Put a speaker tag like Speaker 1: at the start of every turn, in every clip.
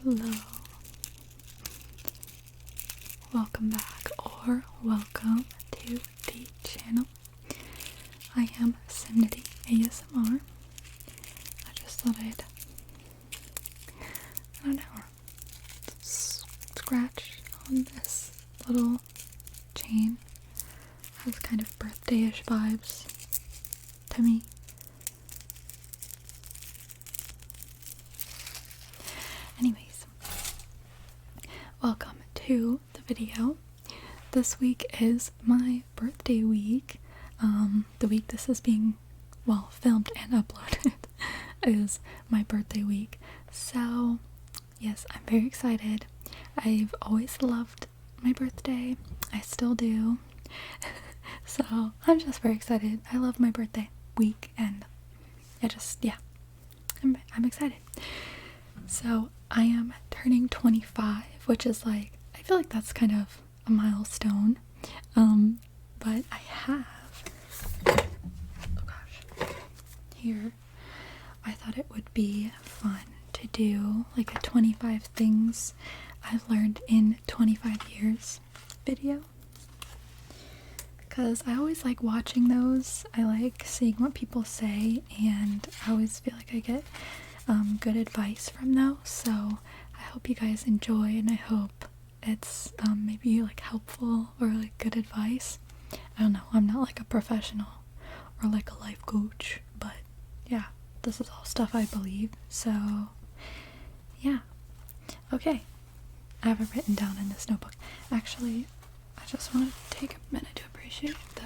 Speaker 1: Hello. Welcome back or welcome to the channel. I am Simnity ASMR. I just thought I don't know, scratch on this little chain. Has kind of birthday-ish vibes to me. Anyways, welcome to the video. This week is my birthday week. The week this is being, filmed and uploaded is my birthday week. So, yes, I'm very excited. I've always loved my birthday. I still do. So, I'm just very excited. I love my birthday week and I'm excited. So, I am turning 25, which is I feel like that's kind of a milestone. But I have, here, I thought it would be fun to do a 25 things I've learned in 25 years video. Because I always like watching those. I like seeing what people say, and I always feel like I get good advice from those. So I hope you guys enjoy, and I hope it's maybe helpful or good advice. I don't know, I'm not a professional or a life coach, but yeah, this is all stuff I believe. So yeah, okay, I have it written down in this notebook. Actually, I just want to take a minute to appreciate the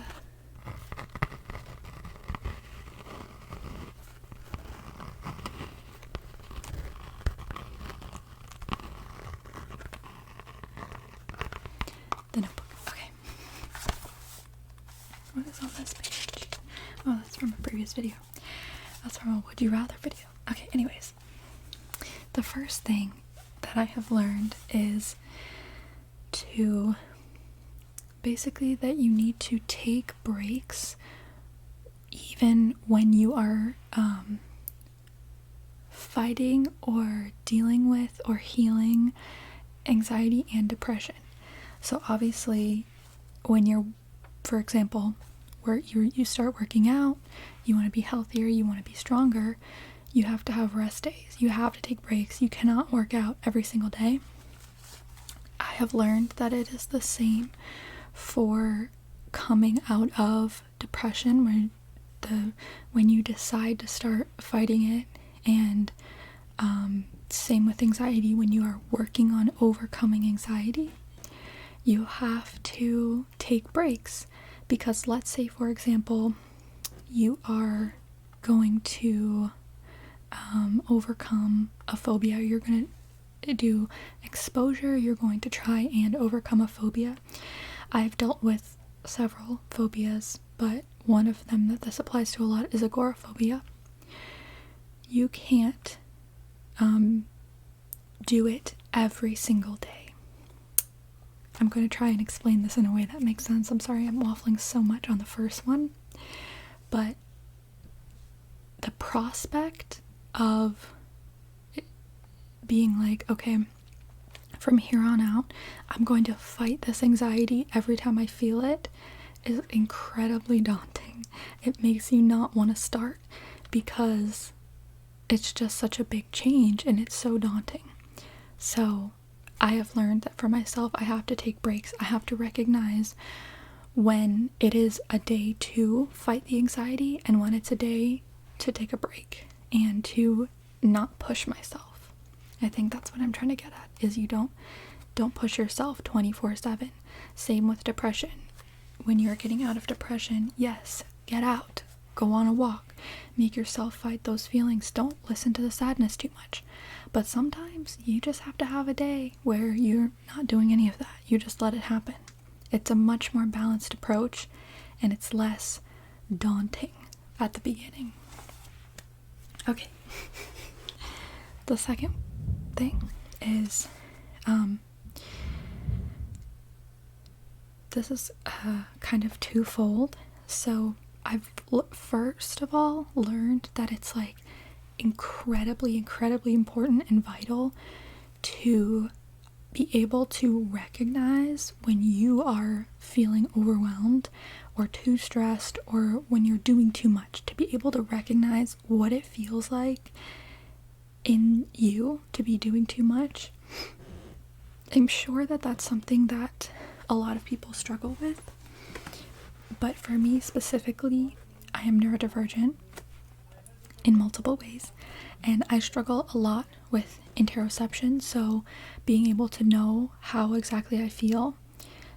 Speaker 1: notebook. Okay. What is on this page? Oh, that's from a previous video. That's from a Would You Rather video. Okay, anyways. The first thing that I have learned is basically that you need to take breaks even when you are fighting or dealing with or healing anxiety and depression. So obviously, when you're, for example, where you start working out, you want to be healthier, you want to be stronger, you have to have rest days. You have to take breaks. You cannot work out every single day. I have learned that it is the same for coming out of depression, when you decide to start fighting it, and same with anxiety. When you are working on overcoming anxiety, you have to take breaks, because let's say, for example, you are going to overcome a phobia. You're going to do exposure. You're going to try and overcome a phobia. I've dealt with several phobias, but one of them that this applies to a lot is agoraphobia. You can't do it every single day. I'm going to try and explain this in a way that makes sense. I'm sorry I'm waffling so much on the first one, but the prospect of being okay, from here on out, I'm going to fight this anxiety every time I feel it is incredibly daunting. It makes you not want to start, because it's just such a big change and it's so daunting. So I have learned that for myself, I have to take breaks. I have to recognize when it is a day to fight the anxiety and when it's a day to take a break and to not push myself. I think that's what I'm trying to get at, is you don't push yourself 24/7. Same with depression. When you're getting out of depression, yes, get out, go on a walk, make yourself fight those feelings. Don't listen to the sadness too much. But sometimes you just have to have a day where you're not doing any of that. You just let it happen. It's a much more balanced approach, and it's less daunting at the beginning. Okay. The second thing is, this is kind of twofold. So I've first of all learned that it's incredibly important and vital to be able to recognize when you are feeling overwhelmed or too stressed, or when you're doing too much, to be able to recognize what it feels like in you to be doing too much. I'm sure that that's something that a lot of people struggle with, but for me specifically, I am neurodivergent in multiple ways, and I struggle a lot with interoception, so being able to know how exactly I feel.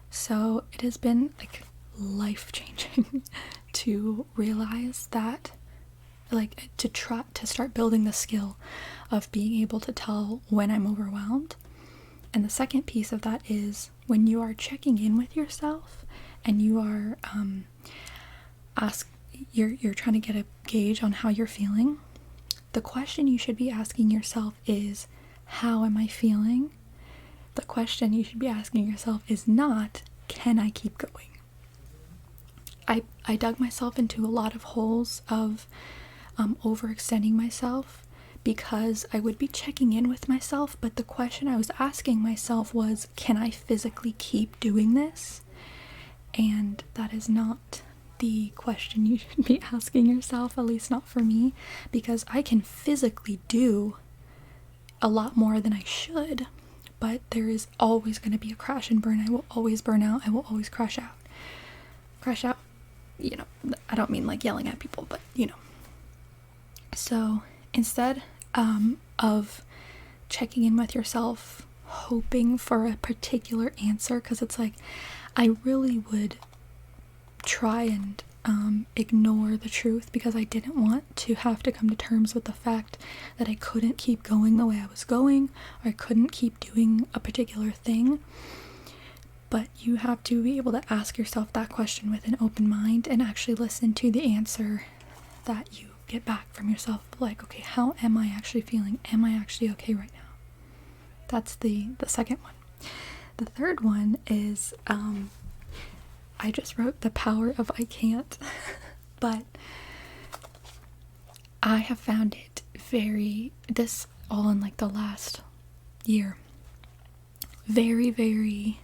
Speaker 1: So it has been like life-changing to realize that, like, to start building the skill of being able to tell when I'm overwhelmed. And the second piece of that is when you are checking in with yourself and you are you're trying to get a gauge on how you're feeling. The question you should be asking yourself is, how am I feeling? The question you should be asking yourself is not, can I keep going? I dug myself into a lot of holes of overextending myself because I would be checking in with myself, but the question I was asking myself was, can I physically keep doing this? And that is not the question you should be asking yourself, at least not for me, because I can physically do a lot more than I should, but there is always going to be a crash and burn. I will always burn out. I will always crash out. You know, I don't mean like yelling at people, but you know. So instead of checking in with yourself, hoping for a particular answer, because it's like, I really would try and ignore the truth because I didn't want to have to come to terms with the fact that I couldn't keep going the way I was going, or I couldn't keep doing a particular thing. But you have to be able to ask yourself that question with an open mind and actually listen to the answer that you get back from yourself. Like, okay, how am I actually feeling? Am I actually okay right now? That's the second one. The third one is, I just wrote the power of I can't, but I have found it this all in like the last year, very, very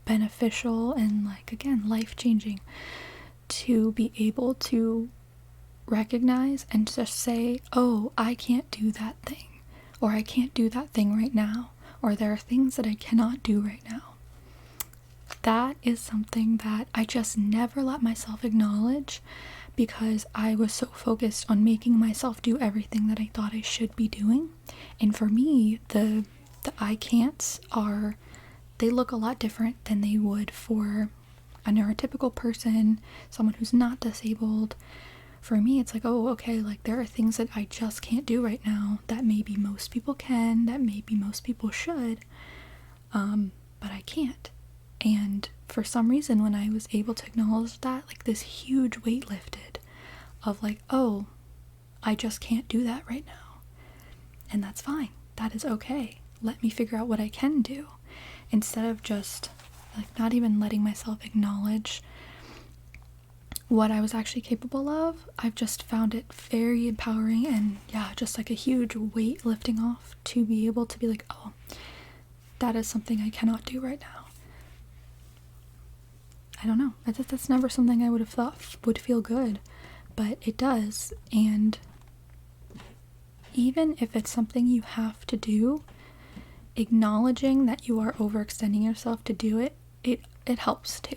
Speaker 1: beneficial and, like, again, life-changing to be able to recognize and just say, oh, I can't do that thing, or I can't do that thing right now, or there are things that I cannot do right now. That is something that I just never let myself acknowledge because I was so focused on making myself do everything that I thought I should be doing. And for me, the I can'ts they look a lot different than they would for a neurotypical person, someone who's not disabled. For me, it's like, oh, okay, like there are things that I just can't do right now that maybe most people can, that maybe most people should, but I can't. And for some reason, when I was able to acknowledge that, like this huge weight lifted of like, oh, I just can't do that right now. And that's fine. That is okay. Let me figure out what I can do. Instead of just like not even letting myself acknowledge what I was actually capable of, I've just found it very empowering and just like a huge weight lifting off to be able to be like, oh, that is something I cannot do right now. I don't know. That's never something I would have thought would feel good, but it does. And even if it's something you have to do, acknowledging that you are overextending yourself to do it, it helps too.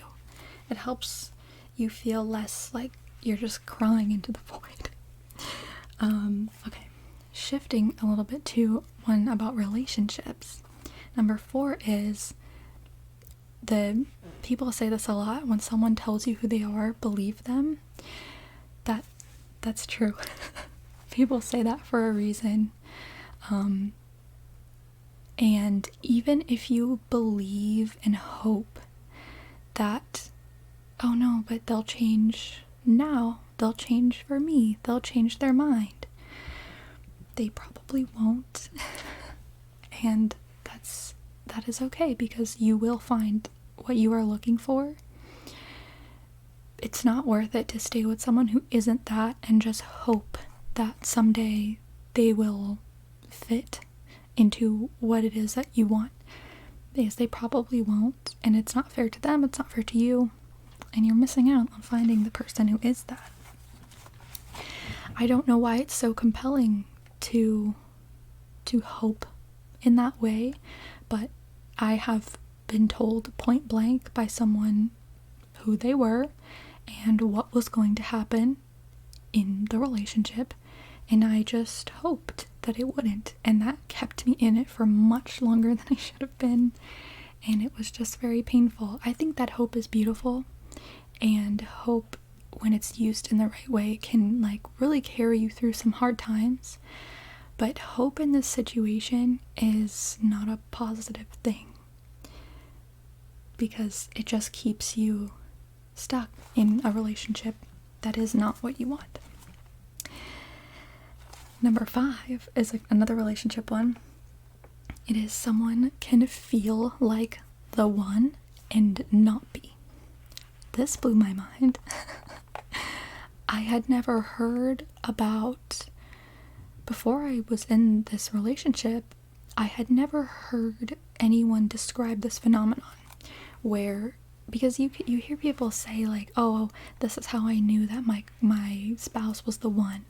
Speaker 1: It helps you feel less like you're just crying into the void. Okay, shifting a little bit to one about relationships. Number 4 is, the people say this a lot, when someone tells you who they are, believe them. That's true. People say that for a reason. And even if you believe and hope that, oh no, but they'll change now, they'll change for me, they'll change their mind, they probably won't. And that is okay, because you will find what you are looking for. It's not worth it to stay with someone who isn't that and just hope that someday they will fit into what it is that you want, because they probably won't, and it's not fair to them, it's not fair to you, and you're missing out on finding the person who is that. I don't know why it's so compelling to hope in that way, but I have been told point blank by someone who they were and what was going to happen in the relationship, and I just hoped that it wouldn't, and that kept me in it for much longer than I should have been, and it was just very painful. I think that hope is beautiful, and hope, when it's used in the right way, can like really carry you through some hard times. But hope in this situation is not a positive thing, because it just keeps you stuck in a relationship that is not what you want. Number 5 is another relationship one. It is someone can feel like the one and not be. This blew my mind. I had never heard about, before I was in this relationship, I had never heard anyone describe this phenomenon where, because you hear people say like, oh, this is how I knew that my spouse was the one.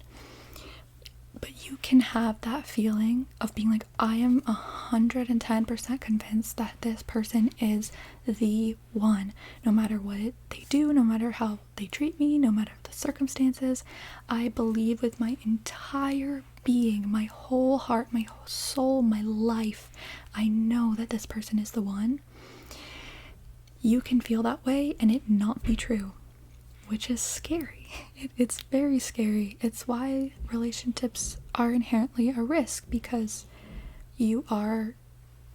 Speaker 1: But you can have that feeling of being like, I am 110% convinced that this person is the one. No matter what they do, no matter how they treat me, no matter the circumstances, I believe with my entire being, my whole heart, my whole soul, my life, I know that this person is the one. You can feel that way and it not be true, which is scary. It's very scary. It's why relationships are inherently a risk, because you are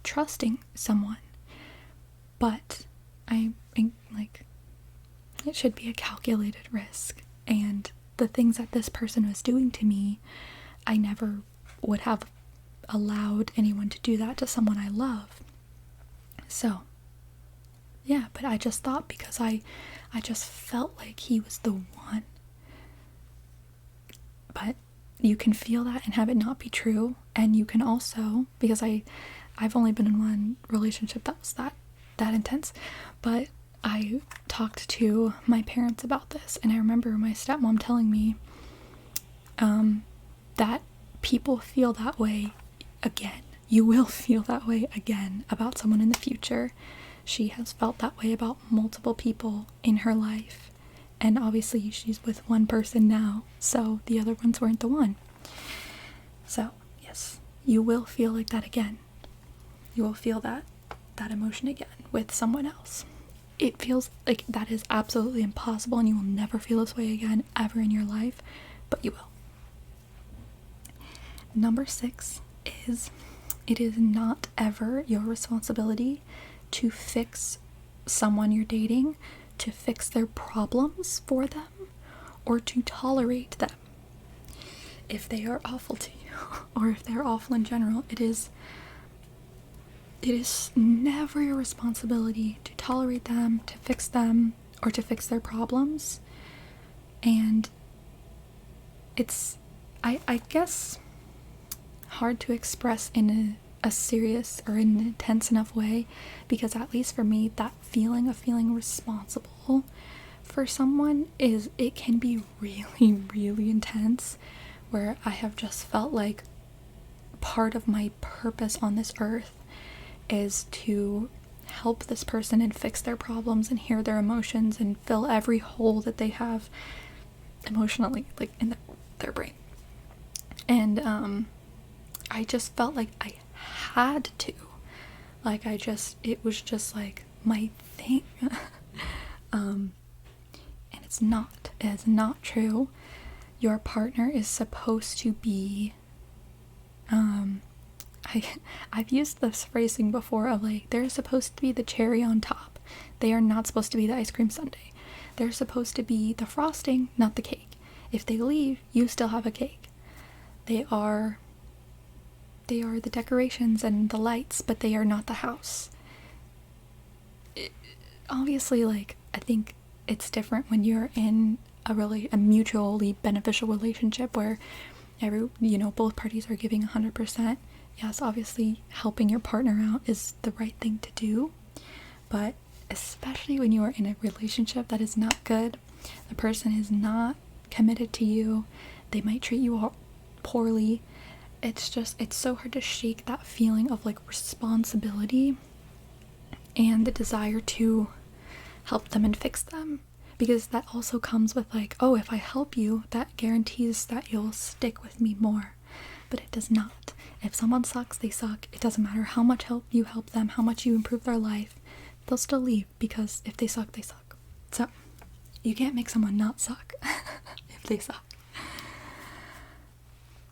Speaker 1: trusting someone. But I think like it should be a calculated risk, and the things that this person was doing to me, I never would have allowed anyone to do that to someone I love. So yeah, but I just thought, because I just felt like he was the one. But you can feel that and have it not be true. And you can also, because I've only been in one relationship that was that intense, but I talked to my parents about this, and I remember my stepmom telling me that people feel that way again. You will feel that way again about someone in the future. She has felt that way about multiple people in her life, and obviously she's with one person now, so the other ones weren't the one. So yes, you will feel like that again. You will feel that emotion again with someone else. It feels like that is absolutely impossible, and you will never feel this way again ever in your life, but you will. Number 6 is, it is not ever your responsibility to fix someone you're dating, to fix their problems for them, or to tolerate them. If they are awful to you, or if they're awful in general, it is never your responsibility to tolerate them, to fix them, or to fix their problems. And it's, I guess, hard to express in a serious or an intense enough way, because at least for me, that feeling of feeling responsible for someone it can be really, really intense, where I have just felt like part of my purpose on this earth is to help this person and fix their problems and hear their emotions and fill every hole that they have emotionally, like in their brain. And I just felt like I had to, like it was just like my thing. And it's not true. Your partner is supposed to be, I've used this phrasing before of like, they're supposed to be the cherry on top. They are not supposed to be the ice cream sundae. They're supposed to be the frosting, not the cake. If they leave, you still have a cake. They are the decorations and the lights, but they are not the house. Obviously, like, I think it's different when you're in a mutually beneficial relationship where both parties are giving 100%. yes, obviously helping your partner out is the right thing to do, but especially when you are in a relationship that is not good, the person is not committed to you, they might treat you poorly. It's so hard to shake that feeling of like responsibility and the desire to help them and fix them, because that also comes with like, oh, if I help you, that guarantees that you'll stick with me more. But it does not. If someone sucks, they suck. It doesn't matter how much help you help them, how much you improve their life, they'll still leave, because if they suck, they suck. So you can't make someone not suck if they suck.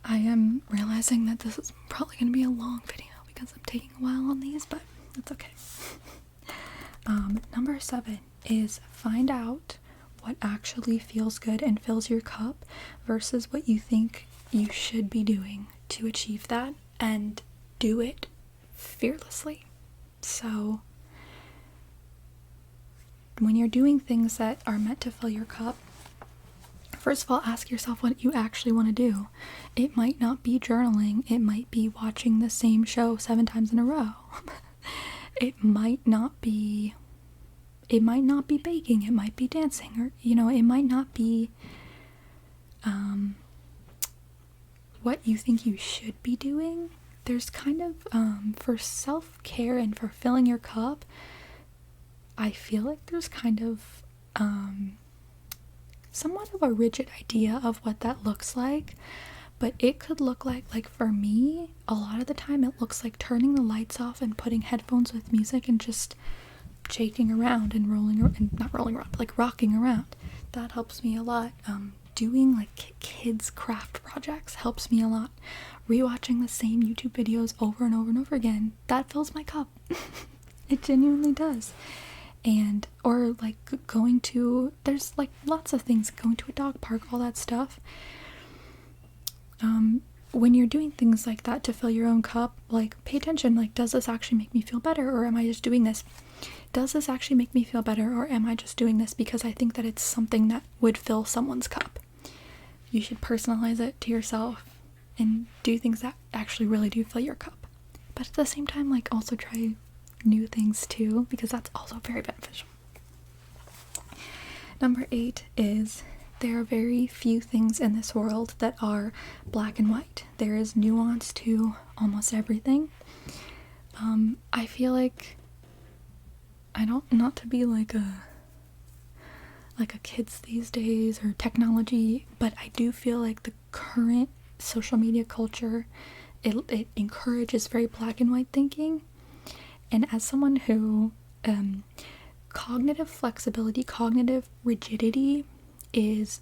Speaker 1: I am realizing that this is probably going to be a long video because I'm taking a while on these, but that's okay. Number 7 is find out what actually feels good and fills your cup versus what you think you should be doing to achieve that, and do it fearlessly. So when you're doing things that are meant to fill your cup, first of all, ask yourself what you actually want to do. It might not be journaling. It might be watching the same show 7 times in a row. It might not be baking. It might be dancing, or it might not be what you think you should be doing. There's kind of for self-care and for filling your cup, I feel like there's kind of somewhat of a rigid idea of what that looks like, but it could look like for me, a lot of the time it looks like turning the lights off and putting headphones with music and just shaking around and not rolling around, but like rocking around. That helps me a lot. Doing like kids craft projects helps me a lot. Rewatching the same YouTube videos over and over and over again, that fills my cup. It genuinely does. And or like there's like lots of things, going to a dog park, all that stuff. When you're doing things like that to fill your own cup, like pay attention, like, does this actually make me feel better, or am I just doing this? Does this actually make me feel better, or am I just doing this because I think that it's something that would fill someone's cup? You should personalize it to yourself and do things that actually really do fill your cup. But at the same time, like, also try new things too, because that's also very beneficial. Number 8 is there are very few things in this world that are black and white. There is nuance to almost everything. I feel like, not to be like a kids these days or technology, but I do feel like the current social media culture, it encourages very black and white thinking. And as someone who cognitive flexibility, cognitive rigidity is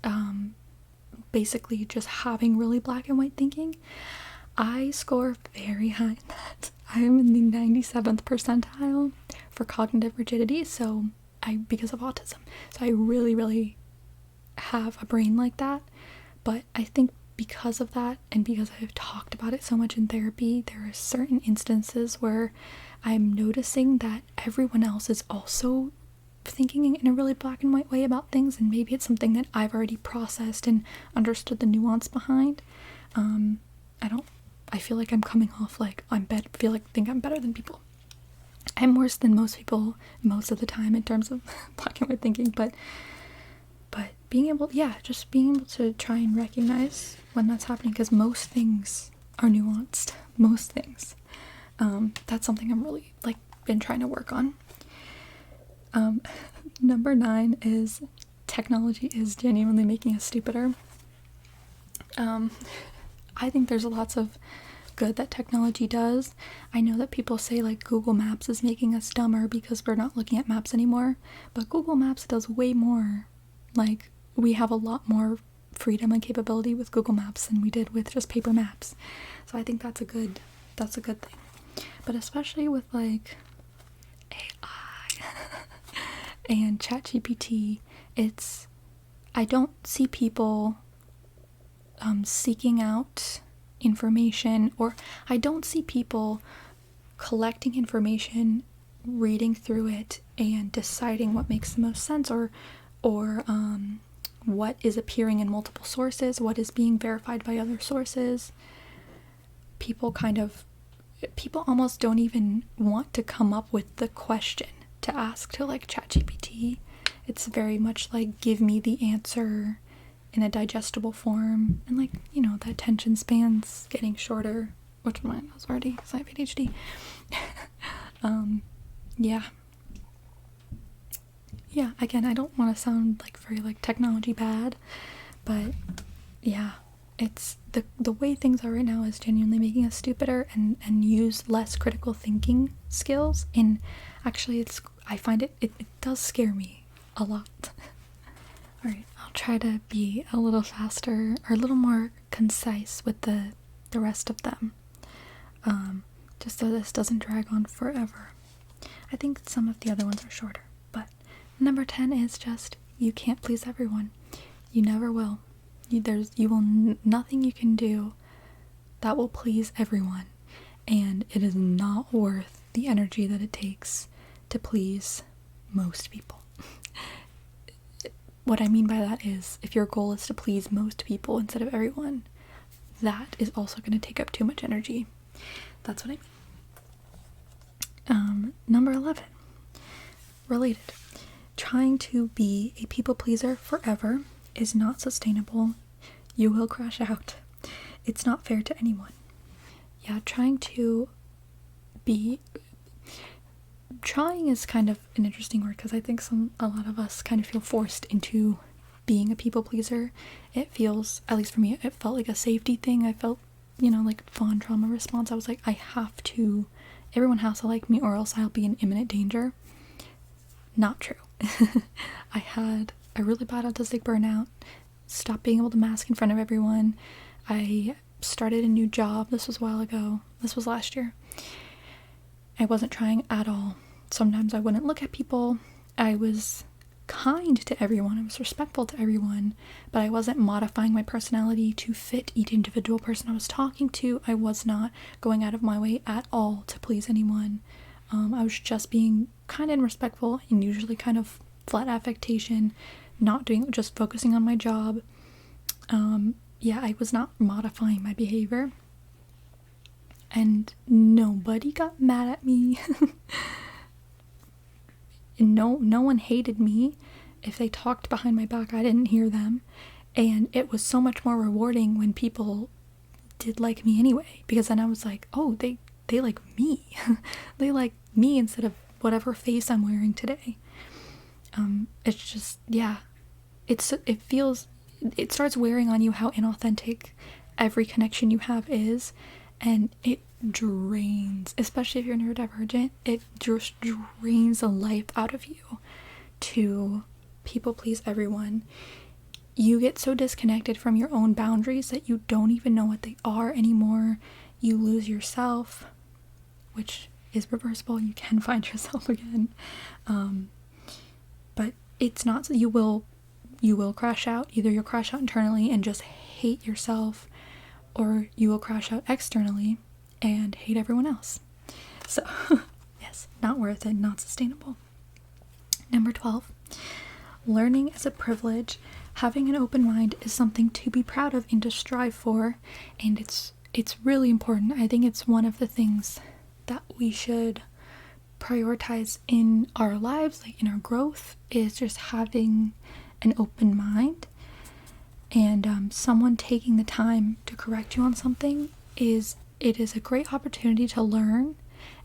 Speaker 1: basically just having really black and white thinking, I score very high in that. I am in the 97th percentile for cognitive rigidity, because of autism. So I really, really have a brain like that. But I think because of that, and because I've talked about it so much in therapy, there are certain instances where I'm noticing that everyone else is also thinking in a really black and white way about things, and maybe it's something that I've already processed and understood the nuance behind. I feel like I'm coming off like think I'm better than people. I'm worse than most people most of the time in terms of black and white thinking, but being able to try and recognize when that's happening, because most things are nuanced. Most things. That's something I'm really been trying to work on. Number 9 is technology is genuinely making us stupider. I think there's lots of good that technology does. I know that people say like Google Maps is making us dumber because we're not looking at maps anymore, but Google Maps does way more. Like, we have a lot more freedom and capability with Google Maps than we did with just paper maps. So I think that's a good thing. But especially with like AI and ChatGPT, I don't see people seeking out information, or I don't see people collecting information, reading through it, and deciding what makes the most sense, or what is appearing in multiple sources, what is being verified by other sources. People kind of people almost don't even want to come up with the question to ask to like ChatGPT. It's very much like, give me the answer in a digestible form, and like, you know, the attention span's getting shorter, which mine was already because I have ADHD. Yeah, again, I don't want to sound like very like technology bad, but yeah, it's the way things are right now is genuinely making us stupider and use less critical thinking skills. And actually, I find it does scare me a lot. All right, I'll try to be a little faster or a little more concise with the rest of them, just so this doesn't drag on forever. I think some of the other ones are shorter, but number 10 is just, you can't please everyone. You never will. Nothing you can do that will please everyone, and it is not worth the energy that it takes to please most people. What I mean by that is, if your goal is to please most people instead of everyone, that is also going to take up too much energy. That's what I mean. Number 11, related. Trying to be a people pleaser forever is not sustainable. You will crash out. It's not fair to anyone. Yeah, trying is kind of an interesting word, because I think a lot of us kind of feel forced into being a people pleaser. It feels, at least for me, it felt like a safety thing. I felt, you know, like fawn trauma response. I was like, everyone has to like me or else I'll be in imminent danger. Not true. I had a really bad autistic burnout, stopped being able to mask in front of everyone. I started a new job. This was a while ago. This was last year. I wasn't trying at all. Sometimes I wouldn't look at people. I was kind to everyone. I was respectful to everyone, but I wasn't modifying my personality to fit each individual person I was talking to. I was not going out of my way at all to please anyone. I was just being kind and respectful, and usually kind of flat affectation, just focusing on my job. I was not modifying my behavior, and nobody got mad at me. No one hated me. If they talked behind my back, I didn't hear them, and it was so much more rewarding when people did like me anyway, because then I was like, oh, they like me. They like me instead of whatever face I'm wearing today. It's just, yeah, it starts wearing on you how inauthentic every connection you have is, and it drains, especially if you're neurodivergent, it just drains the life out of you to people please everyone. You get so disconnected from your own boundaries that you don't even know what they are anymore. You lose yourself, which is reversible. You can find yourself again. But it's not, you will crash out. Either you'll crash out internally and just hate yourself, or you will crash out externally and hate everyone else. So, yes, not worth it, not sustainable. Number 12, learning is a privilege. Having an open mind is something to be proud of and to strive for, and it's really important. I think it's one of the things that we should prioritize in our lives, like in our growth, is just having an open mind. And someone taking the time to correct you on something is a great opportunity to learn.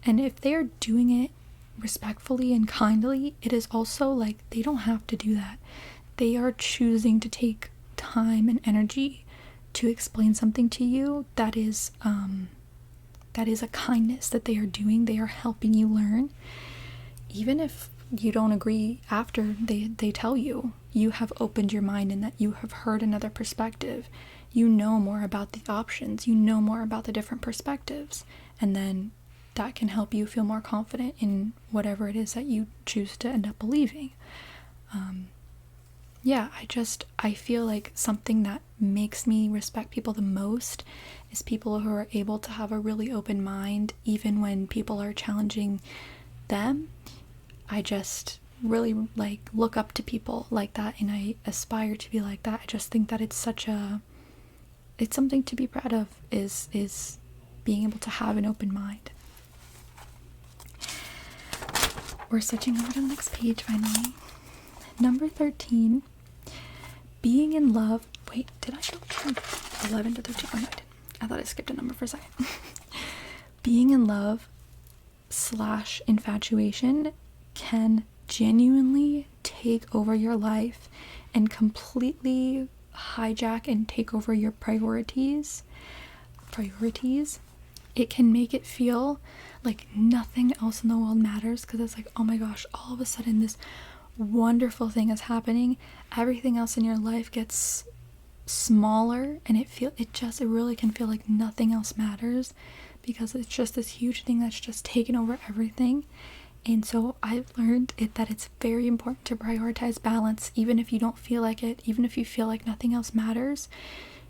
Speaker 1: And if they are doing it respectfully and kindly, it is also like they don't have to do that. They are choosing to take time and energy to explain something to you. That is a kindness that they are doing. They are helping you learn. Even if you don't agree after they tell you, you have opened your mind and that you have heard another perspective. You know more about the options. You know more about the different perspectives. And then that can help you feel more confident in whatever it is that you choose to end up believing. I feel like something that makes me respect people the most is people who are able to have a really open mind, even when people are challenging them. I just really look up to people like that, and I aspire to be like that. I just think that it's something to be proud of, is being able to have an open mind. We're switching over to the next page finally. Number 13, being in love. Wait, did I go from 11 to 13? Oh, no, I didn't. I thought I skipped a number for a second. Being in love / infatuation can genuinely take over your life and completely hijack and take over your priorities. It can make it feel like nothing else in the world matters, because it's like, oh my gosh, all of a sudden this wonderful thing is happening. Everything else in your life gets smaller, and it really can feel like nothing else matters, because it's just this huge thing that's just taken over everything. And so I've learned that it's very important to prioritize balance, even if you don't feel like it, even if you feel like nothing else matters.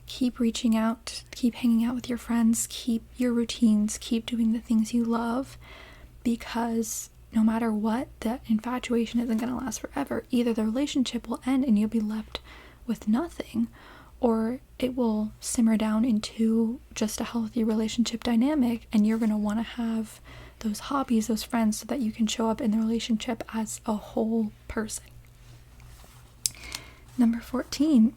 Speaker 1: Keep reaching out, keep hanging out with your friends, keep your routines, keep doing the things you love, because no matter what, that infatuation isn't going to last forever. Either the relationship will end and you'll be left with nothing, or it will simmer down into just a healthy relationship dynamic, and you're going to want to have those hobbies, those friends, so that you can show up in the relationship as a whole person. Number 14.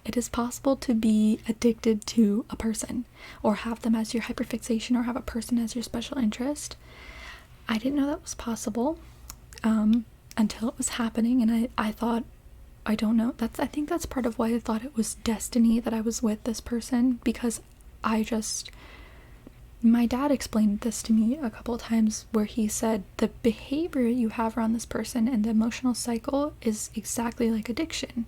Speaker 1: It is possible to be addicted to a person, or have them as your hyperfixation, or have a person as your special interest. I didn't know that was possible until it was happening, and I thought, I don't know, I think that's part of why I thought it was destiny that I was with this person, because my dad explained this to me a couple of times, where he said the behavior you have around this person and the emotional cycle is exactly like addiction,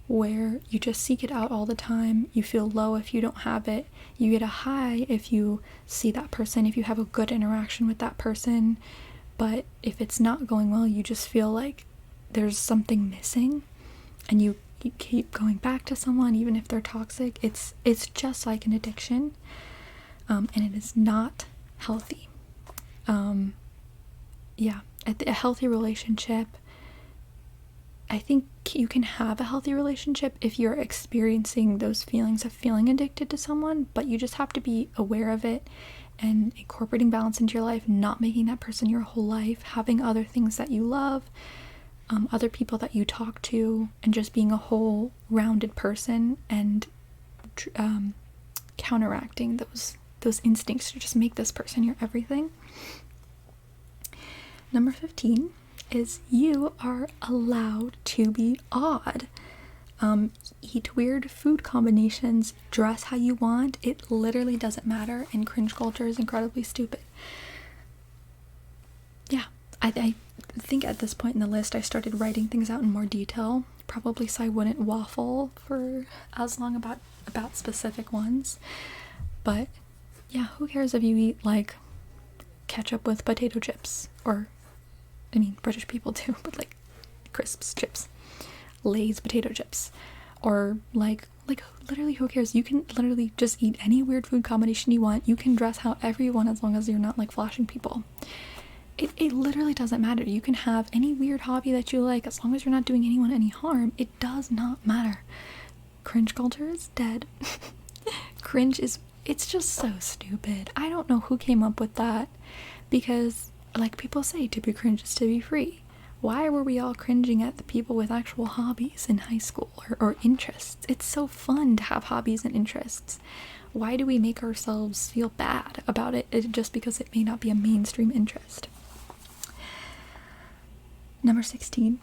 Speaker 1: where you just seek it out all the time. You feel low if you don't have it. You get a high if you see that person, if you have a good interaction with that person. But if it's not going well, you just feel like there's something missing, and you keep going back to someone even if they're toxic. It's just like an addiction, and it is not healthy. A healthy relationship, I think you can have a healthy relationship if you're experiencing those feelings of feeling addicted to someone, but you just have to be aware of it and incorporating balance into your life, not making that person your whole life, having other things that you love, other people that you talk to, and just being a whole rounded person, and counteracting those instincts to just make this person your everything. Number 15 is you are allowed to be odd. Eat weird food combinations, dress how you want. It literally doesn't matter, and cringe culture is incredibly stupid. Yeah, I think at this point in the list I started writing things out in more detail, probably so I wouldn't waffle for as long about specific ones. But yeah, who cares if you eat like ketchup with potato chips, or I mean, British people too, but like crisps, chips, Lay's potato chips, or like literally who cares? You can literally just eat any weird food combination you want. You can dress however you want, as long as you're not like flashing people. It literally doesn't matter. You can have any weird hobby that you like, as long as you're not doing anyone any harm. It does not matter. Cringe culture is dead. It's just so stupid. I don't know who came up with that, because like people say, to be cringe is to be free. Why were we all cringing at the people with actual hobbies in high school, or interests? It's so fun to have hobbies and interests. Why do we make ourselves feel bad about it just because it may not be a mainstream interest? Number 16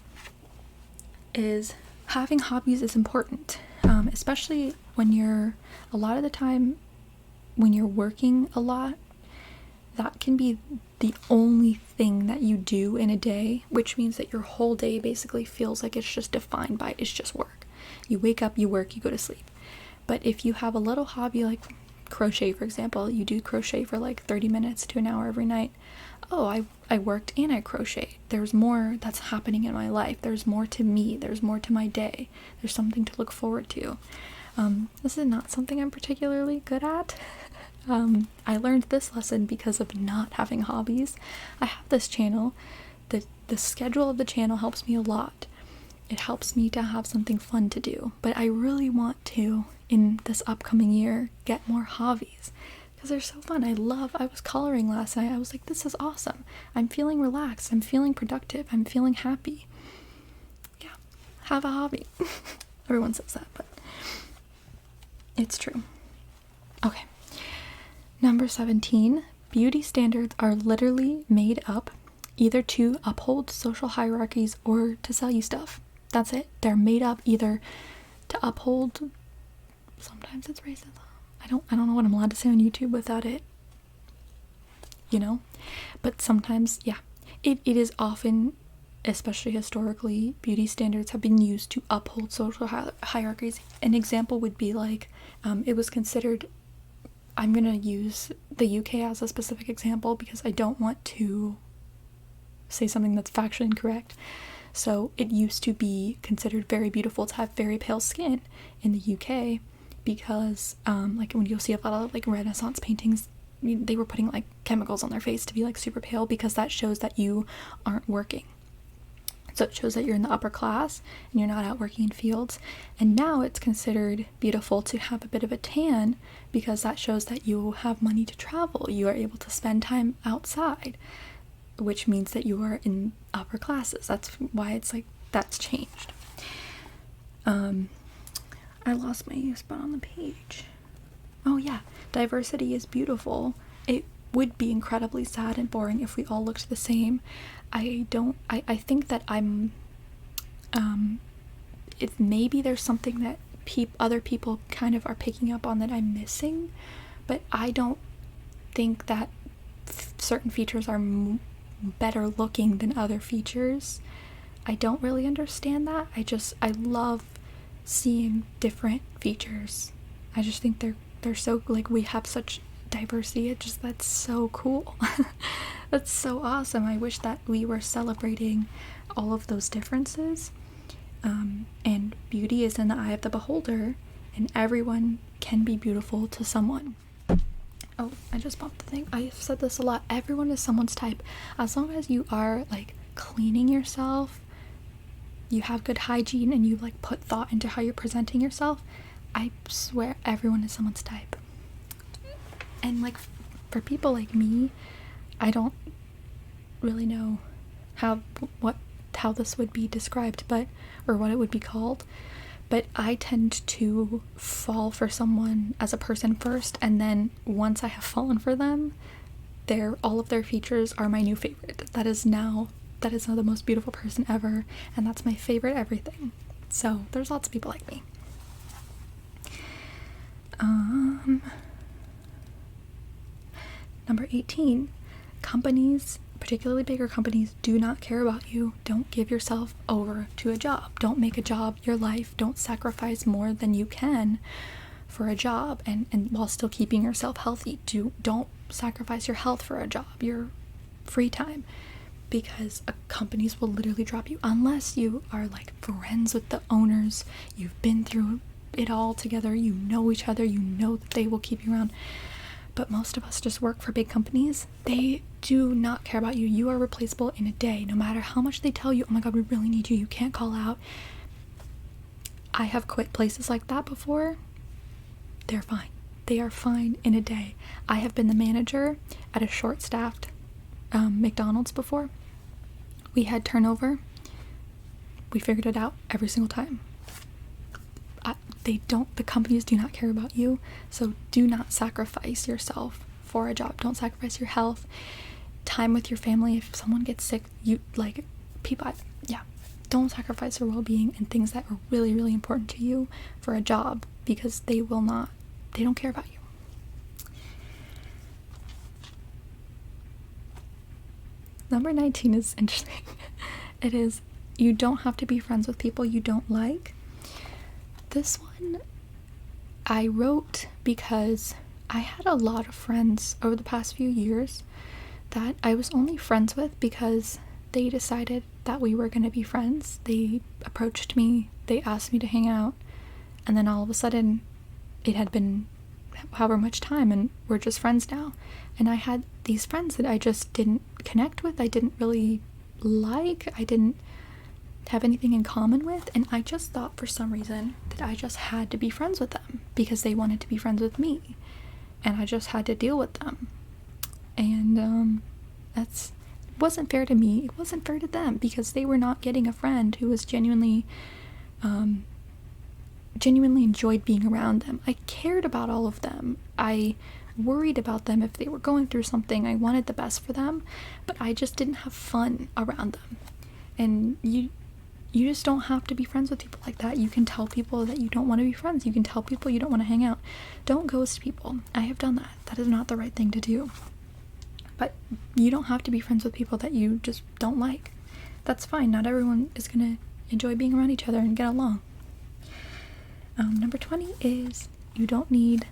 Speaker 1: is having hobbies is important, especially when a lot of the time when you're working a lot. That can be the only thing that you do in a day, which means that your whole day basically feels like it's just defined by it's just work. You wake up, you work, you go to sleep. But if you have a little hobby like crochet, for example, you do crochet for like 30 minutes to an hour every night. Oh, I worked and I crocheted. There's more that's happening in my life. There's more to me. There's more to my day. There's something to look forward to. This is not something I'm particularly good at. I learned this lesson because of not having hobbies. I have this channel. The schedule of the channel helps me a lot. it helps me to have something fun to do. But I really want to, in this upcoming year, get more hobbies because they're so fun. I was coloring last night. I was like, this is awesome. I'm feeling relaxed. I'm feeling productive. I'm feeling happy. Yeah, have a hobby. Everyone says that, but it's true. Okay. Number 17, beauty standards are literally made up either to uphold social hierarchies or to sell you stuff. That's it. They're made up either to uphold, sometimes it's racism. I don't know what I'm allowed to say on YouTube without it, but sometimes, yeah, it is often, especially historically, beauty standards have been used to uphold social hierarchies. An example would be like, it was considered, I'm gonna use the UK as a specific example because I don't want to say something that's factually incorrect. So it used to be considered very beautiful to have very pale skin in the UK because like when you'll see a lot of like Renaissance paintings, they were putting like chemicals on their face to be like super pale because that shows that you aren't working. So it shows that you're in the upper class and you're not out working in fields. And now it's considered beautiful to have a bit of a tan because that shows that you have money to travel. You are able to spend time outside, which means that you are in upper classes. That's why it's like, that's changed. I lost my spot on the page. Oh yeah, diversity is beautiful. It would be incredibly sad and boring if we all looked the same. I think that if maybe there's something that other people kind of are picking up on that I'm missing, but I don't think that certain features are better looking than other features. I don't really understand that. I love seeing different features. I just think they're so, like, we have such diversity. That's so cool. That's so awesome. I wish that we were celebrating all of those differences. And beauty is in the eye of the beholder, and everyone can be beautiful to someone. Oh, I just bumped the thing. I've said this a lot. Everyone is someone's type. As long as you are, like, cleaning yourself, you have good hygiene, and you, like, put thought into how you're presenting yourself, I swear everyone is someone's type. And, like, for people like me, I don't really know how this would be described, or what it would be called, but I tend to fall for someone as a person first, and then once I have fallen for them, all of their features are my new favorite. That is now the most beautiful person ever, and that's my favorite everything. So there's lots of people like me. Number 18, companies, particularly bigger companies, do not care about you. Don't give yourself over to a job. Don't make a job your life. Don't sacrifice more than you can for a job and while still keeping yourself healthy. Don't sacrifice your health for a job, your free time, because companies will literally drop you unless you are like friends with the owners. You've been through it all together. You know each other. You know that they will keep you around. But most of us just work for big companies. They do not care about you. You are replaceable in a day. No matter how much they tell you, oh my god, we really need you, you can't call out. I have quit places like that before. They're fine. They are fine in a day. I have been the manager at a short-staffed McDonald's before. We had turnover. We figured it out every single time. The companies do not care about you, so do not sacrifice yourself for a job. Don't sacrifice your health, time with your family. If someone gets sick, don't sacrifice your well-being and things that are really, really important to you for a job, because they don't care about you. Number 19 is interesting. It is, you don't have to be friends with people you don't like. This one I wrote because I had a lot of friends over the past few years that I was only friends with because they decided that we were going to be friends. They approached me, they asked me to hang out, and then all of a sudden it had been however much time and we're just friends now. And I had these friends that I just didn't connect with. I didn't really like. I didn't to have anything in common with, and I just thought for some reason that I just had to be friends with them because they wanted to be friends with me, and I just had to deal with them. And that's wasn't fair to me. It wasn't fair to them because they were not getting a friend who was genuinely enjoyed being around them. I cared about all of them. I worried about them if they were going through something. I wanted the best for them, but I just didn't have fun around them. And you just don't have to be friends with people like that. You can tell people that you don't want to be friends. You can tell people you don't want to hang out. Don't ghost people. I have done that. That is not the right thing to do. But you don't have to be friends with people that you just don't like. That's fine. Not everyone is going to enjoy being around each other and get along. Number 20 is you don't need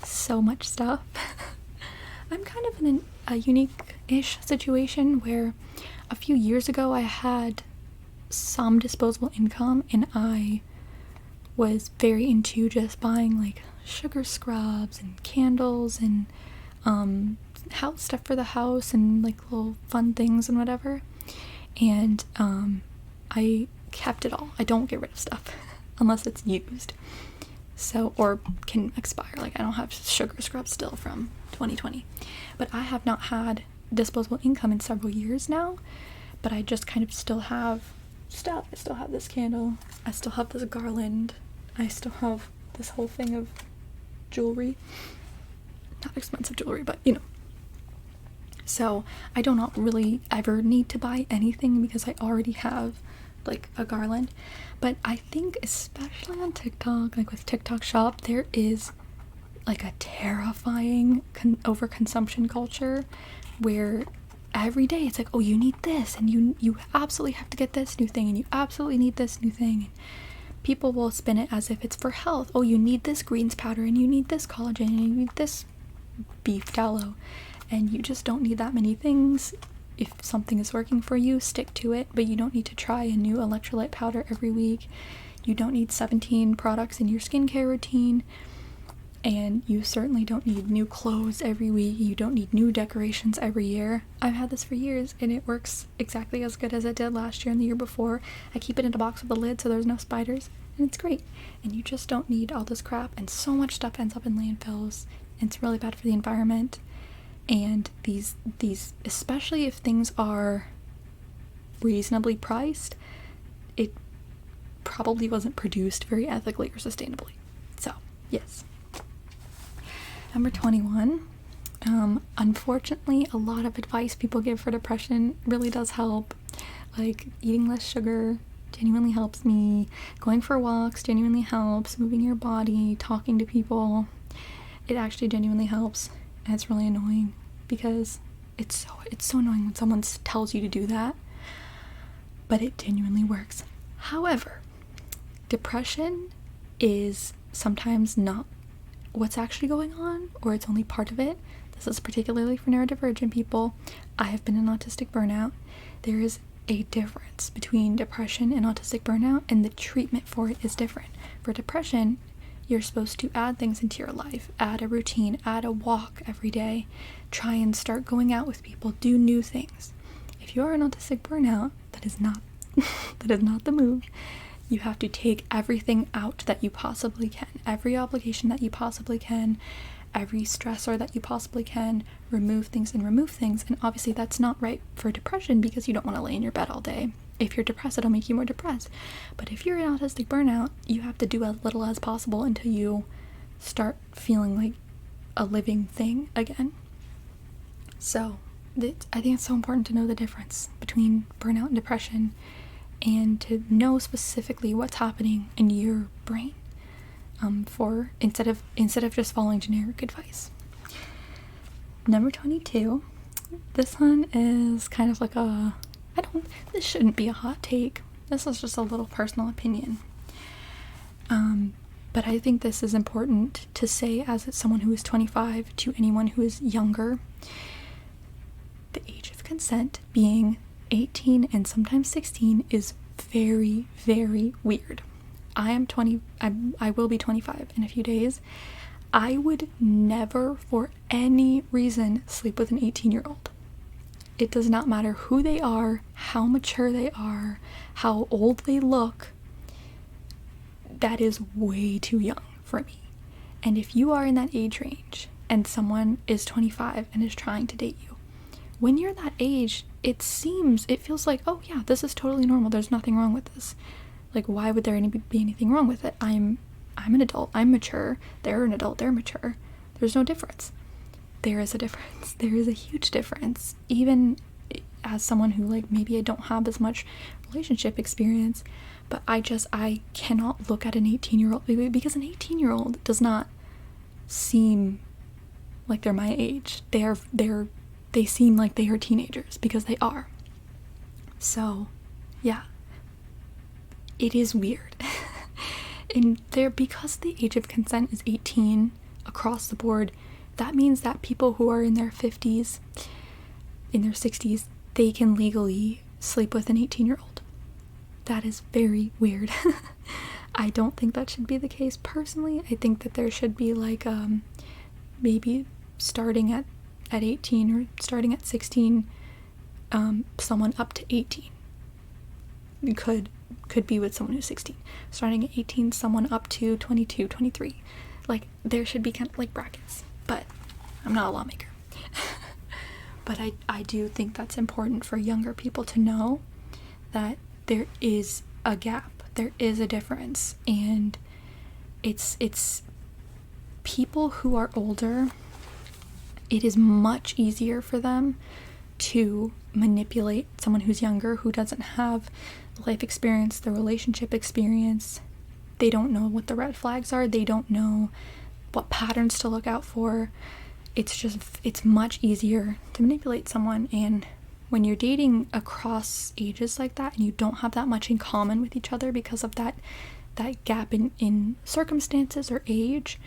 Speaker 1: so much stuff. I'm kind of in a unique-ish situation where a few years ago I had some disposable income and I was very into just buying like sugar scrubs and candles and house stuff for the house and like little fun things and whatever. And I kept it all. I don't get rid of stuff unless it's used. So, or can expire. Like, I don't have sugar scrubs still from 2020. But I have not had disposable income in several years now. But I just kind of still have stuff. I still have this candle. I still have this garland. I still have this whole thing of jewelry. Not expensive jewelry, but you know. So, I do not really ever need to buy anything because I already have like a garland. But I think especially on TikTok, like with TikTok Shop, there is like a terrifying overconsumption culture where every day it's like, oh, you need this and you absolutely have to get this new thing and you absolutely need this new thing. And people will spin it as if it's for health. Oh, you need this greens powder and you need this collagen and you need this beef tallow, and you just don't need that many things. If something is working for you, stick to it, but you don't need to try a new electrolyte powder every week. You don't need 17 products in your skincare routine, and you certainly don't need new clothes every week. You don't need new decorations every year. I've had this for years, and it works exactly as good as it did last year and the year before. I keep it in a box with a lid so there's no spiders, and it's great. And you just don't need all this crap, and so much stuff ends up in landfills, and it's really bad for the environment. And these, especially if things are reasonably priced, it probably wasn't produced very ethically or sustainably. So, yes. Number 21. Unfortunately, a lot of advice people give for depression really does help. Like, eating less sugar genuinely helps me. Going for walks genuinely helps. Moving your body, talking to people. It actually genuinely helps. And it's really annoying because it's so annoying when someone tells you to do that, but it genuinely works. However, depression is sometimes not what's actually going on, or it's only part of it. This is particularly for neurodivergent people. I have been in autistic burnout. There is a difference between depression and autistic burnout, and the treatment for it is different. For depression, you're supposed to add things into your life, add a routine, add a walk every day, try and start going out with people, do new things. If you are an autistic burnout, that is not the move. You have to take everything out that you possibly can, every obligation that you possibly can, every stressor that you possibly can, remove things, and obviously that's not right for depression because you don't want to lay in your bed all day. If you're depressed, it'll make you more depressed. But if you're in autistic burnout, you have to do as little as possible until you start feeling like a living thing again. So, I think it's so important to know the difference between burnout and depression, and to know specifically what's happening in your brain, for instead of just following generic advice. Number 22. This one is kind of like this shouldn't be a hot take. This is just a little personal opinion. But I think this is important to say as someone who is 25 to anyone who is younger. The age of consent being 18 and sometimes 16 is very, very weird. I am 20, I will be 25 in a few days. I would never for any reason sleep with an 18-year-old. It does not matter who they are, how mature they are, how old they look. That is way too young for me. And if you are in that age range and someone is 25 and is trying to date you, when you're that age, it feels like, oh yeah, this is totally normal. There's nothing wrong with this. Like, why would there be anything wrong with it? I'm an adult. I'm mature. They're an adult. They're mature. There's no difference. There is a difference. There is a huge difference. Even as someone who, like, maybe I don't have as much relationship experience, but I cannot look at an 18-year-old, because an 18-year-old does not seem like they're my age. They seem like they are teenagers, because they are. So, yeah. It is weird. And because the age of consent is 18 across the board, that means that people who are in their 50s, in their 60s, they can legally sleep with an 18-year-old. That is very weird. I don't think that should be the case personally. I think that there should be like maybe starting at 18 or starting at 16, someone up to 18 could be with someone who's 16. Starting at 18, someone up to 22, 23. Like, there should be kind of like brackets, but I'm not a lawmaker. But I do think that's important for younger people to know that there is a gap, there is a difference, and it's people who are older, it is much easier for them to manipulate someone who's younger, who doesn't have the life experience, the relationship experience. They don't know what the red flags are. They don't know what patterns to look out for. It's much easier to manipulate someone. And when you're dating across ages like that, and you don't have that much in common with each other because of that gap in circumstances or age,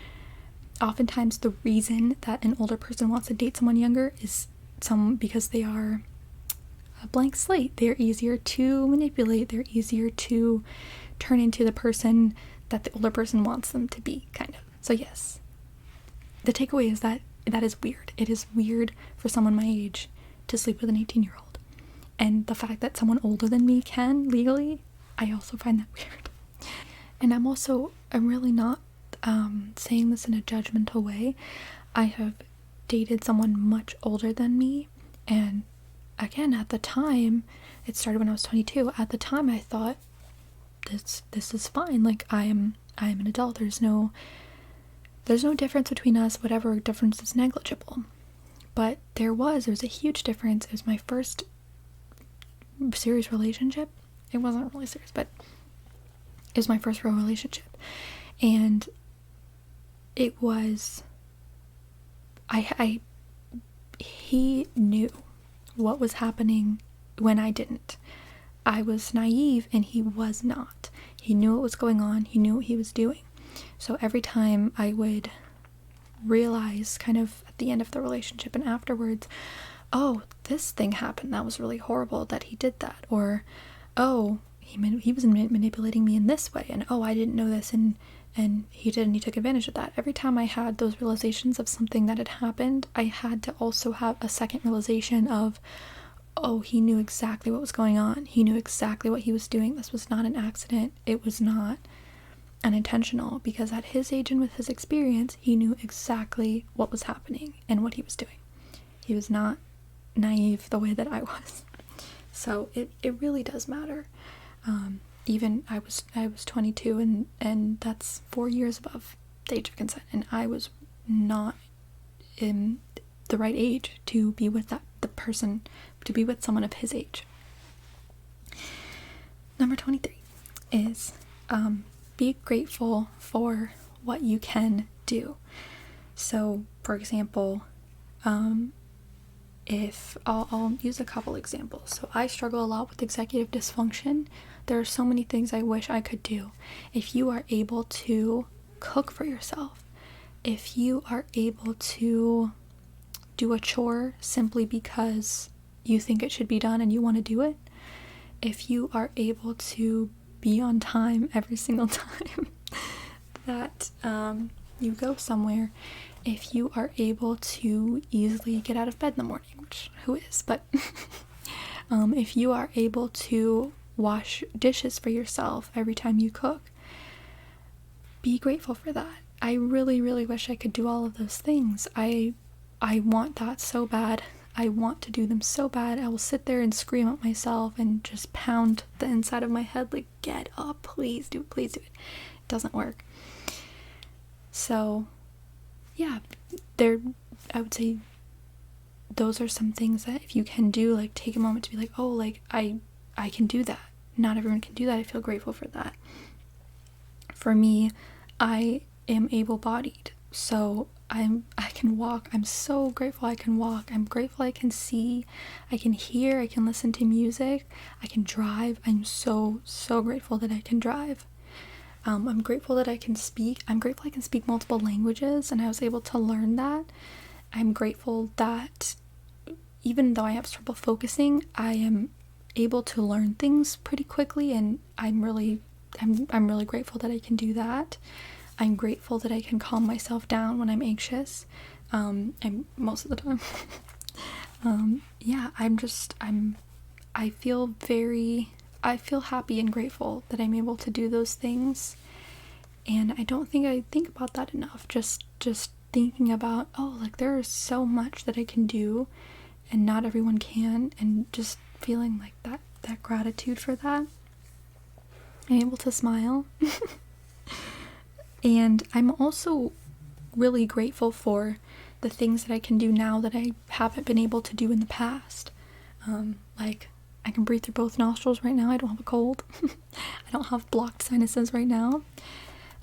Speaker 1: oftentimes the reason that an older person wants to date someone younger is because they are a blank slate. They're easier to manipulate. They're easier to turn into the person that the older person wants them to be, kind of. So yes, the takeaway is that is weird. It is weird for someone my age to sleep with an 18-year-old. And the fact that someone older than me can legally, I also find that weird. And I'm really not saying this in a judgmental way. I have dated someone much older than me, and again, at the time, it started when I was 22. At the time, I thought this is fine. Like, I am an adult. There's no difference between us. Whatever difference is negligible. But there was a huge difference. It was my first serious relationship. It wasn't really serious, but it was my first real relationship. And it was, he knew what was happening when I didn't. I was naive and he was not. He knew what was going on. He knew what he was doing. So every time I would realize, kind of at the end of the relationship and afterwards, oh, this thing happened, that was really horrible that he did that, or oh, he was manipulating me in this way, and oh, I didn't know this, and he did, and he took advantage of that. Every time I had those realizations of something that had happened, I had to also have a second realization of, oh, he knew exactly what was going on. He knew exactly what he was doing. This was not an accident. It was not unintentional, because at his age and with his experience, he knew exactly what was happening and what he was doing. He was not naive the way that I was. So it really does matter. Even I was 22, and that's 4 years above the age of consent, and I was not in the right age to be with to be with someone of his age. Number 23 is be grateful for what you can do. So, for example, if I'll use a couple examples. So I struggle a lot with executive dysfunction. There are so many things I wish I could do. If you are able to cook for yourself, if you are able to do a chore simply because you think it should be done and you want to do it, if you are able to be on time every single time that you go somewhere, if you are able to easily get out of bed in the morning, which who is, but if you are able to wash dishes for yourself every time you cook, be grateful for that. I really, really wish I could do all of those things. I want that so bad. I want to do them so bad. I will sit there and scream at myself and just pound the inside of my head like, get up, please do it, please do it. It doesn't work. So yeah, I would say those are some things that if you can do, like take a moment to be like, oh, like I can do that. Not everyone can do that. I feel grateful for that. For me, I am able-bodied, so I can walk. I'm so grateful I can walk. I'm grateful I can see, I can hear, I can listen to music, I can drive. I'm so grateful that I can drive. I'm grateful that I can speak. I'm grateful I can speak multiple languages and I was able to learn that. I'm grateful that even though I have trouble focusing, I am able to learn things pretty quickly, and I'm really grateful that I can do that. I'm grateful that I can calm myself down when I'm anxious, and most of the time. I feel happy and grateful that I'm able to do those things, and I don't think I think about that enough. Just thinking about, oh, like there is so much that I can do, and not everyone can, and just feeling like that gratitude for that. I'm able to smile. And I'm also really grateful for the things that I can do now that I haven't been able to do in the past. Like I can breathe through both nostrils right now. I don't have a cold. I don't have blocked sinuses right now.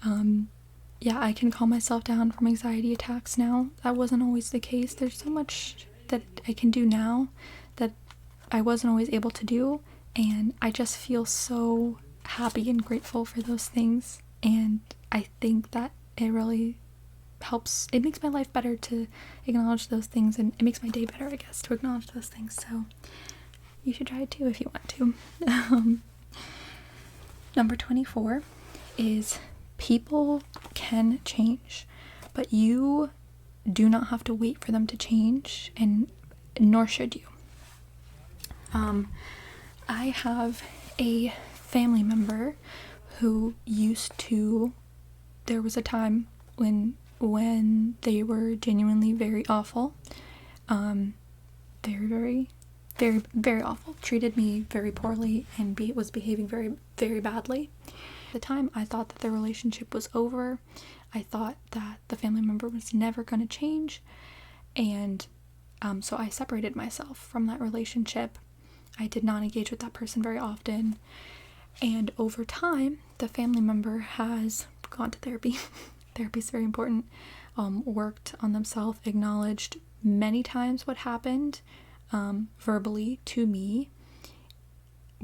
Speaker 1: I can calm myself down from anxiety attacks now. That wasn't always the case. There's so much that I can do now that I wasn't always able to do, and I just feel so happy and grateful for those things. And I think that it really helps. It makes my life better to acknowledge those things, and it makes my day better, I guess, to acknowledge those things. So you should try it too if you want to. Number 24 is people can change, but you do not have to wait for them to change, and nor should you. I have a family member who there was a time when they were genuinely very awful, very, very, very awful, treated me very poorly, and was behaving very, very badly. At the time, I thought that the relationship was over. I thought that the family member was never going to change, and so I separated myself from that relationship. I did not engage with that person very often, and over time, the family member has gone to therapy. Therapy is very important. Worked on themselves, acknowledged many times what happened verbally to me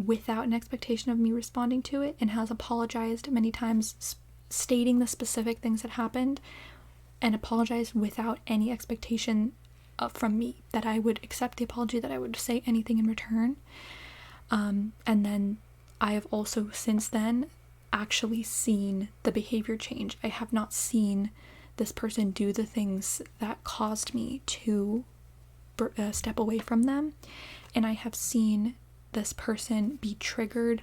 Speaker 1: without an expectation of me responding to it, and has apologized many times, stating the specific things that happened, and apologized without any expectation from me that I would accept the apology, that I would say anything in return. And then I have also since then actually seen the behavior change. I have not seen this person do the things that caused me to step away from them, and I have seen this person be triggered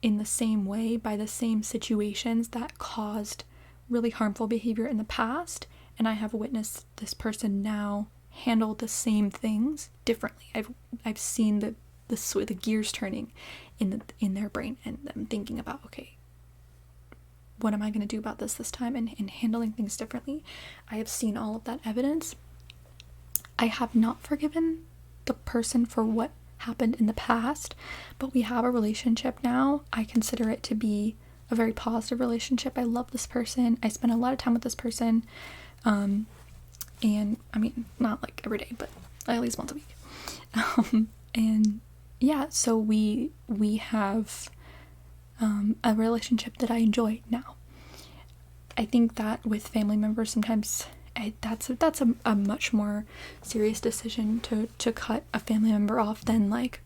Speaker 1: in the same way by the same situations that caused really harmful behavior in the past, and I have witnessed this person now handle the same things differently. I've seen the gears turning in their brain, and them thinking about, okay, what am I going to do about this time, and handling things differently. I have seen all of that evidence. I have not forgiven the person for what happened in the past, but we have a relationship now. I consider it to be a very positive relationship. I love this person. I spend a lot of time with this person. And I mean, not like every day, but at least once a week. And yeah, so we have a relationship that I enjoy now. I think that with family members, sometimes that's a much more serious decision to cut a family member off than like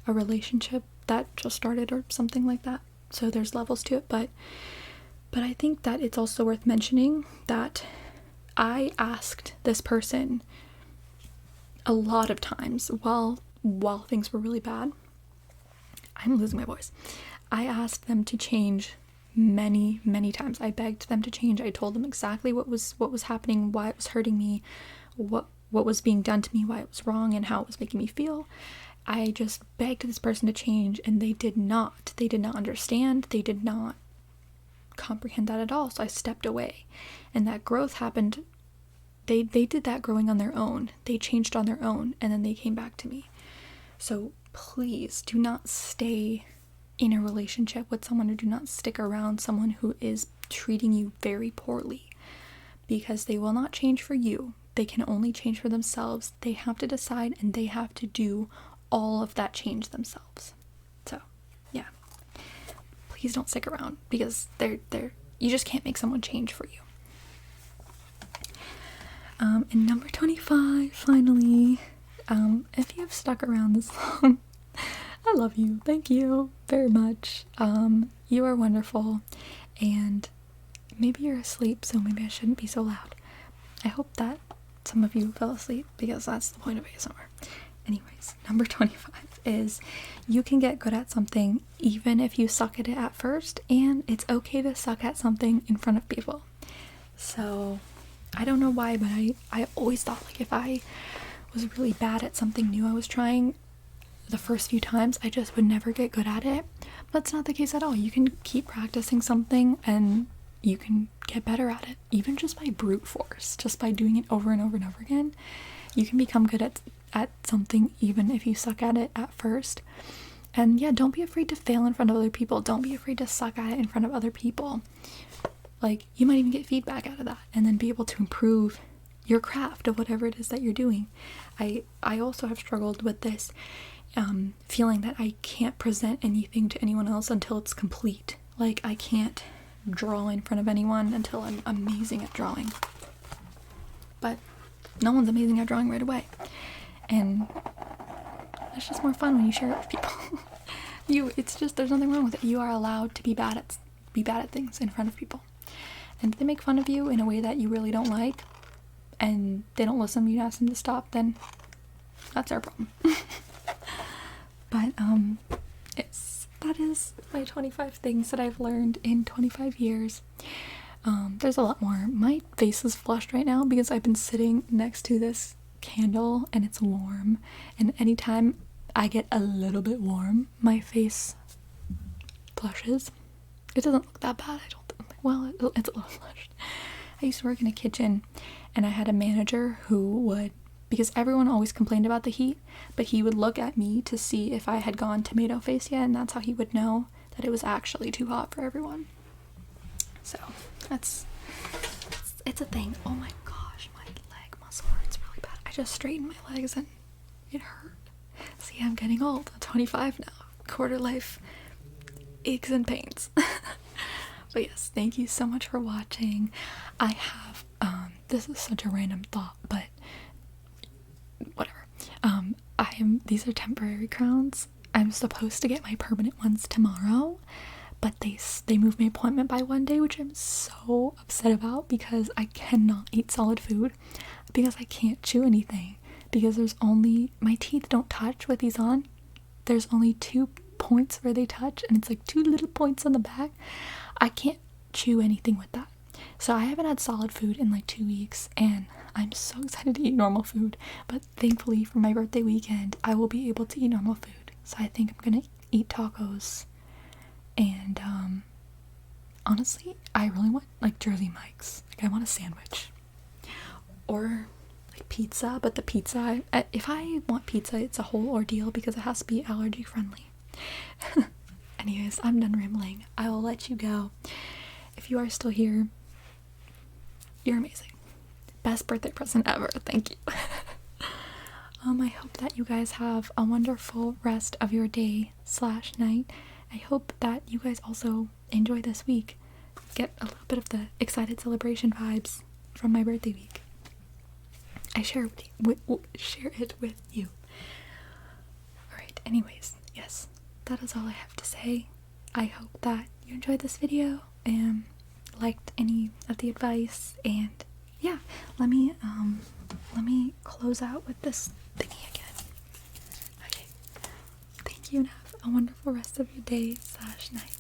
Speaker 1: a relationship that just started or something like that. So there's levels to it, but I think that it's also worth mentioning that I asked this person a lot of times while things were really bad. I'm losing my voice. I asked them to change many, many times. I begged them to change. I told them exactly what was happening, why it was hurting me, what was being done to me, why it was wrong, and how it was making me feel. I just begged this person to change, and they did not. They did not understand. They did not comprehend that at all. So I stepped away, and that growth happened. They did that growing on their own. They changed on their own, and then they came back to me. So please do not stay in a relationship with someone, or do not stick around someone who is treating you very poorly, because they will not change for you. They can only change for themselves. They have to decide, and they have to do all of that change themselves. So yeah, please don't stick around, because you just can't make someone change for you. And number 25, finally, if you've stuck around this long, I love you. Thank you very much. You are wonderful, and maybe you're asleep, so maybe I shouldn't be so loud. I hope that some of you fell asleep, because that's the point of ASMR. Anyways, number 25 is you can get good at something even if you suck at it at first, and it's okay to suck at something in front of people. So I don't know why, but I always thought, like, if I was really bad at something new I was trying, the first few times I just would never get good at it. But that's not the case at all. You can keep practicing something and you can get better at it, even just by brute force, just by doing it over and over and over again. You can become good at something even if you suck at it at first. And yeah, don't be afraid to fail in front of other people. Don't be afraid to suck at it in front of other people. Like, you might even get feedback out of that, and then be able to improve your craft of whatever it is that you're doing. I also have struggled with this, feeling that I can't present anything to anyone else until it's complete. Like, I can't draw in front of anyone until I'm amazing at drawing. But no one's amazing at drawing right away. And it's just more fun when you share it with people. There's nothing wrong with it. You are allowed to be bad at things in front of people. And if they make fun of you in a way that you really don't like, and they don't listen, you ask them to stop, then that's our problem. But that is my 25 things that I've learned in 25 years. There's a lot more. My face is flushed right now because I've been sitting next to this candle and it's warm, and anytime I get a little bit warm, my face flushes. It doesn't look that bad, I don't think. Well, it's a little flushed. I used to work in a kitchen, and I had a manager who would, because everyone always complained about the heat, but he would look at me to see if I had gone tomato face yet, and that's how he would know that it was actually too hot for everyone. So it's a thing. Oh my gosh, my leg muscle hurts really bad. I just straightened my legs and it hurt. See, I'm getting old. I'm 25 now. Quarter life aches and pains. But yes, thank you so much for watching. I have this is such a random thought, but whatever. These are temporary crowns. I'm supposed to get my permanent ones tomorrow, but they moved my appointment by one day, which I'm so upset about, because I cannot eat solid food, because I can't chew anything, because my teeth don't touch with these on. There's only 2 points where they touch, and it's like 2 little points on the back. I can't chew anything with that. So I haven't had solid food in like 2 weeks, and I'm so excited to eat normal food. But thankfully for my birthday weekend, I will be able to eat normal food. So I think I'm gonna eat tacos. And honestly, I really want like Jersey Mike's. Like, I want a sandwich. Or like pizza, but the pizza, if I want pizza, it's a whole ordeal because it has to be allergy friendly. Anyways, I'm done rambling. I will let you go. If you are still here, you're amazing. Best birthday present ever. Thank you. I hope that you guys have a wonderful rest of your day / night. I hope that you guys also enjoy this week. Get a little bit of the excited celebration vibes from my birthday week. I share it with you. Alright, anyways, yes, that is all I have to say. I hope that you enjoyed this video and liked any of the advice, and yeah, let me close out with this thingy again. Okay. Thank you and have a wonderful rest of your day slash night.